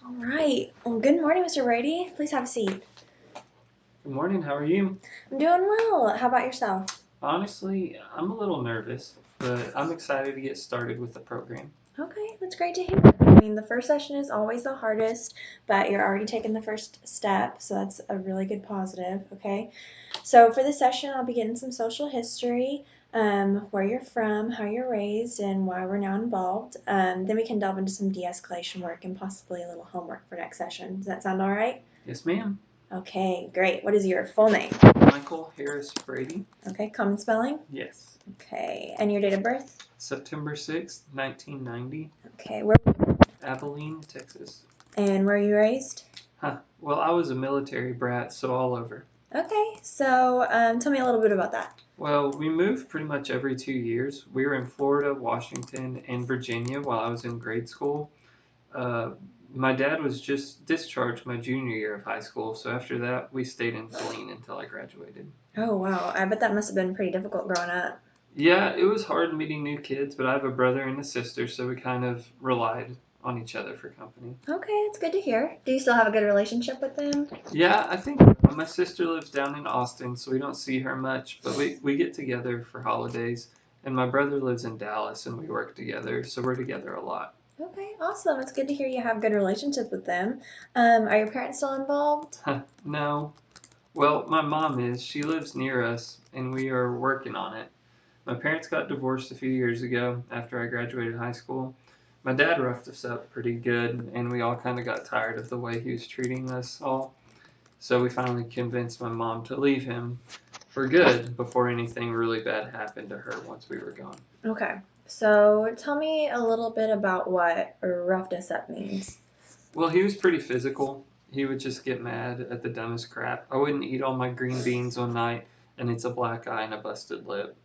All right. Well, good morning, Mr. Brady. Please have a seat. Good morning, how are you? I'm doing well. How about yourself? Honestly, I'm a little nervous, but I'm excited to get started with the program. Okay, that's great to hear. I mean, the first session is always the hardest, but you're already taking the first step, so that's a really good positive. Okay. So for this session, I'll be getting some social history, where you're from, how you're raised, and why we're now involved. Then we can delve into some de-escalation work and possibly a little homework for next session. Does that sound all right? Yes, ma'am. Okay, great. What is your full name? Michael Harris Brady. Okay, common spelling? Yes. Okay, and your date of birth? September 6th, 1990. Okay, where Abilene, Texas. and where are you raised? Well, I was a military brat, so all over. Okay, so tell me a little bit about that. Well, we moved pretty much every 2 years. We were in Florida, Washington, and Virginia while I was in grade school. Uh, my dad was just discharged my junior year of high school, so after that, we stayed in Abilene until I graduated. Oh wow, I bet that must have been pretty difficult growing up. Yeah, it was hard meeting new kids, but I have a brother and a sister, so we kind of relied on each other for company. Okay, that's good to hear. Do you still have a good relationship with them? Yeah, I think my sister lives down in Austin, so we don't see her much, but we get together for holidays. And my brother lives in Dallas, and we work together, so we're together a lot. Okay, awesome. It's good to hear you have good relationships with them. Are your parents still involved? No, well, my mom is. She lives near us, and we are working on it. My parents got divorced a few years ago after I graduated high school. My dad roughed us up pretty good, and we all kind of got tired of the way he was treating us all. So we finally convinced my mom to leave him for good before anything really bad happened to her once we were gone. Okay, so tell me a little bit about what roughed us up means. Well, he was pretty physical. He would just get mad at the dumbest crap. I wouldn't eat all my green beans one night, and it's a black eye and a busted lip.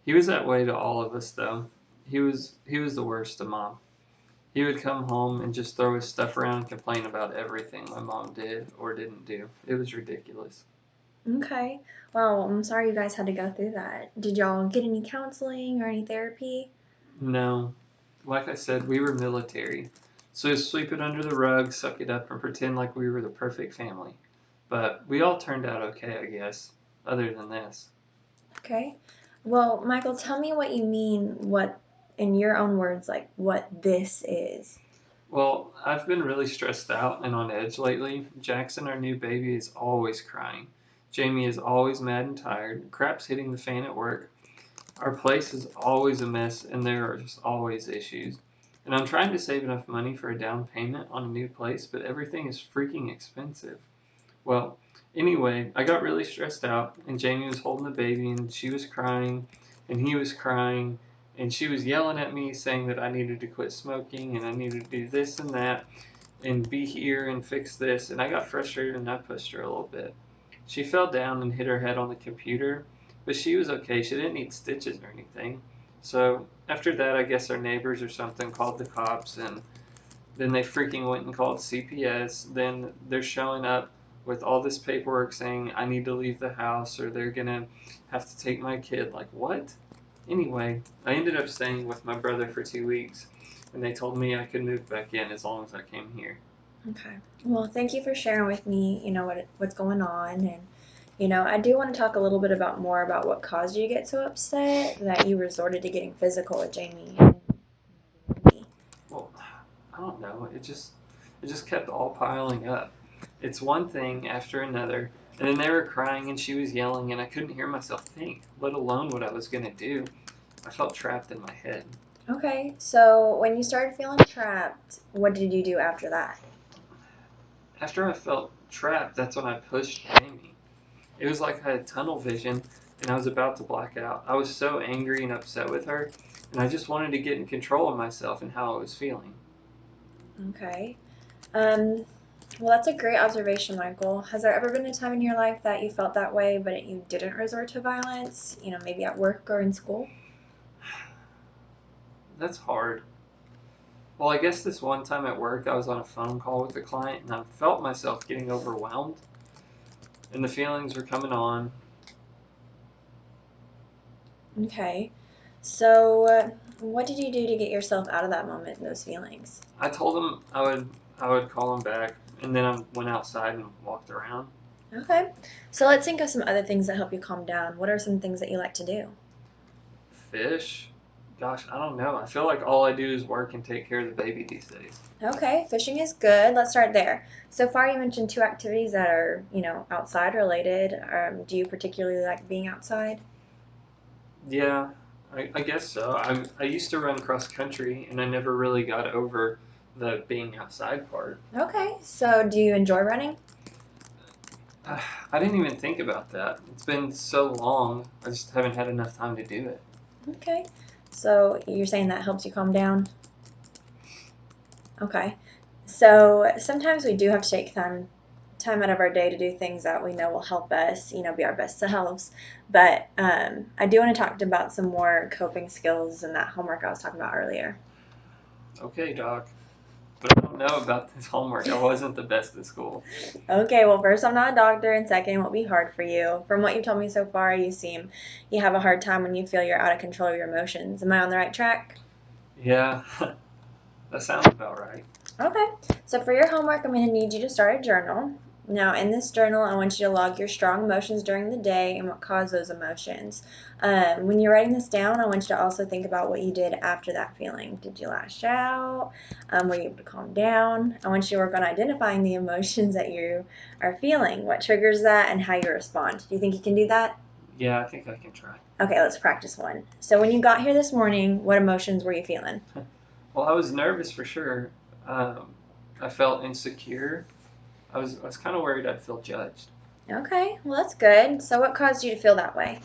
He was that way to all of us, though. He was the worst to mom. He would come home and just throw his stuff around and complain about everything my mom did or didn't do. It was ridiculous. Okay, well, I'm sorry you guys had to go through that. Did y'all get any counseling or any therapy? No, like I said, we were military. So just sweep it under the rug, suck it up, and pretend like we were the perfect family. But we all turned out okay, I guess, other than this. Okay. Well, Michael, tell me what you mean, what, in your own words, like what this is. Well, I've been really stressed out and on edge lately. Jackson, our new baby, is always crying. Jamie is always mad and tired. Crap's hitting the fan at work. Our place is always a mess, and there are just always issues. And I'm trying to save enough money for a down payment on a new place, but everything is freaking expensive. Well, anyway, I got really stressed out, and Jamie was holding the baby, and she was crying, and he was crying, and she was yelling at me, saying that I needed to quit smoking, and I needed to do this and that, and be here and fix this, and I got frustrated, and I pushed her a little bit. She fell down and hit her head on the computer, but she was okay. She didn't need stitches or anything. So after that, I guess our neighbors or something called the cops, and then they freaking went and called CPS. Then they're showing up with all this paperwork saying I need to leave the house or they're gonna have to take my kid. Like, what? Anyway, I ended up staying with my brother for 2 weeks, and they told me I could move back in as long as I came here. Okay. Well, thank you for sharing with me, what's going on, and I do want to talk a little bit about more about what caused you to get so upset that you resorted to getting physical with Jamie and me. Well, I don't know. It just kept all piling up. It's one thing after another, and then they were crying and she was yelling, and I couldn't hear myself think, let alone what I was gonna do. I felt trapped in my head. Okay, so when you started feeling trapped, what did you do after that? After I felt trapped, that's when I pushed Jamie. It was like I had tunnel vision and I was about to black out. I was so angry and upset with her, and I just wanted to get in control of myself and how I was feeling. Okay. Um, well, that's a great observation, Michael. Has there ever been a time in your life that you felt that way, but you didn't resort to violence? Maybe at work or in school? That's hard. Well, I guess this one time at work, I was on a phone call with a client and I felt myself getting overwhelmed and the feelings were coming on. Okay. So, what did you do to get yourself out of that moment and those feelings? I told him I would I would call him back, and then I went outside and walked around. Okay. So let's think of some other things that help you calm down. What are some things that you like to do? Fish? Gosh, I don't know. I feel like all I do is work and take care of the baby these days. Okay, fishing is good. Let's start there. So far, you mentioned two activities that are, outside related. Do you particularly like being outside? Yeah, I guess so. I used to run cross country, and I never really got over the being outside part. Okay, so do you enjoy running? I didn't even think about that. It's been so long. I just haven't had enough time to do it. Okay, so you're saying that helps you calm down? Okay. So sometimes we do have to take time out of our day to do things that we know will help us, be our best selves. But I do want to talk about some more coping skills and that homework I was talking about earlier. Okay, Doc. But I don't know about this homework. I wasn't the best at school. Okay, well, first, I'm not a doctor, and second, it won't be hard for you. From what you've told me so far, you have a hard time when you feel you're out of control of your emotions. Am I on the right track? Yeah, that sounds about right. Okay, so for your homework, I'm going to need you to start a journal. Now, in this journal, I want you to log your strong emotions during the day and what caused those emotions. When you're writing this down, I want you to also think about what you did after that feeling. Did you lash out? Were you able to calm down? I want you to work on identifying the emotions that you are feeling, what triggers that, and how you respond. Do you think you can do that? Yeah, I think I can try. Okay, let's practice one. So, when you got here this morning, what emotions were you feeling? Well, I was nervous for sure. Um, I felt insecure. I was kind of worried I'd feel judged. Okay, well, that's good. So, what caused you to feel that way?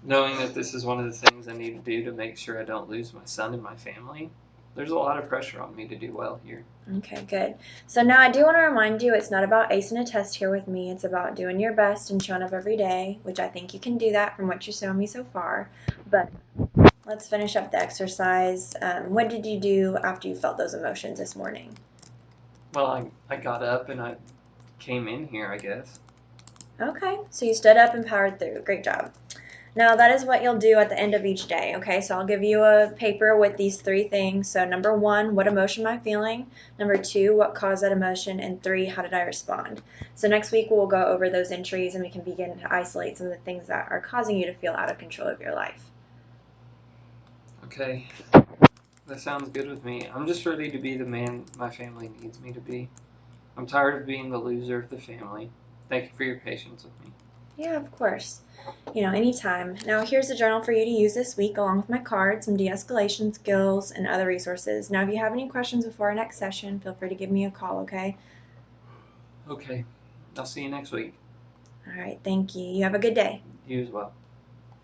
Knowing that this is one of the things I need to do to make sure I don't lose my son and my family, there's a lot of pressure on me to do well here. Okay, good. So now I do want to remind you it's not about acing a test here with me. It's about doing your best and showing up every day, which I think you can do that from what you've shown me so far. But let's finish up the exercise. What did you do after you felt those emotions this morning? Well, I got up and I came in here, I guess. Okay, so you stood up and powered through. Great job. Now, that is what you'll do at the end of each day, okay? So I'll give you a paper with these three things. So, number one, what emotion am I feeling? Number two, what caused that emotion? And three, how did I respond? So, next week we'll go over those entries and we can begin to isolate some of the things that are causing you to feel out of control of your life. Okay, that sounds good with me. I'm just ready to be the man my family needs me to be. I'm tired of being the loser of the family. Thank you for your patience with me. Yeah, of course. Anytime. Now, here's a journal for you to use this week, along with my cards, some de escalation skills, and other resources. Now, if you have any questions before our next session, feel free to give me a call, okay? Okay, I'll see you next week. All right, thank you. You have a good day. You as well.